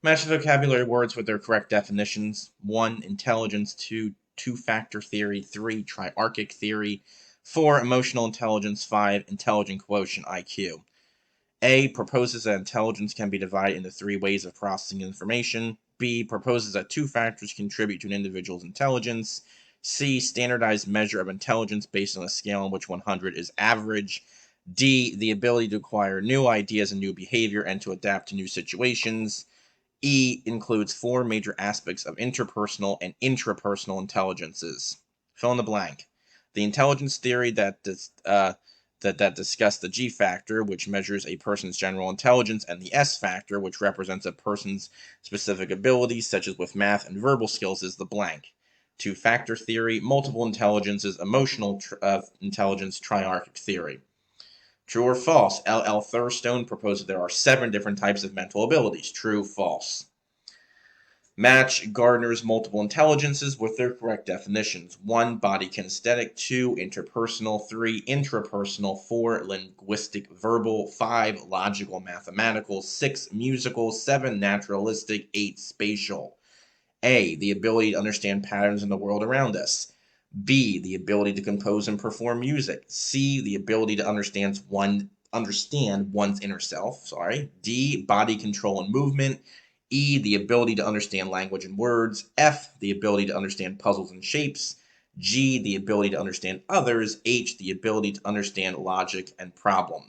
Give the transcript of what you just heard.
Match the vocabulary words with their correct definitions. 1. Intelligence. 2. Two-factor theory. 3. Triarchic theory. 4. Emotional intelligence. 5. Intelligent quotient IQ. A. Proposes that intelligence can be divided into 3 ways of processing information. B. Proposes that 2 factors contribute to an individual's intelligence. C. Standardized measure of intelligence based on a scale in which 100 is average. D. The ability to acquire new ideas and new behavior and to adapt to new situations. E includes 4 major aspects of interpersonal and intrapersonal intelligences. Fill in the blank. The intelligence theory that discussed the G factor, which measures a person's general intelligence, and the S factor, which represents a person's specific abilities, such as with math and verbal skills, is the blank. Two-factor theory, multiple intelligences, emotional intelligence, triarchic theory. True or false? L. Thurstone proposed that there are 7 different types of mental abilities. True, false. Match Gardner's multiple intelligences with their correct definitions. 1. Body kinesthetic. 2. Interpersonal. 3. Intrapersonal. 4. Linguistic verbal. 5. Logical mathematical. 6. Musical. 7. Naturalistic. 8. Spatial. A. The ability to understand patterns in the world around us. B. The ability to compose and perform music. C. The ability to understand one's inner self. D. Body control and movement. E. The ability to understand language and words. F. The ability to understand puzzles and shapes. G. The ability to understand others. H. The ability to understand logic and problems.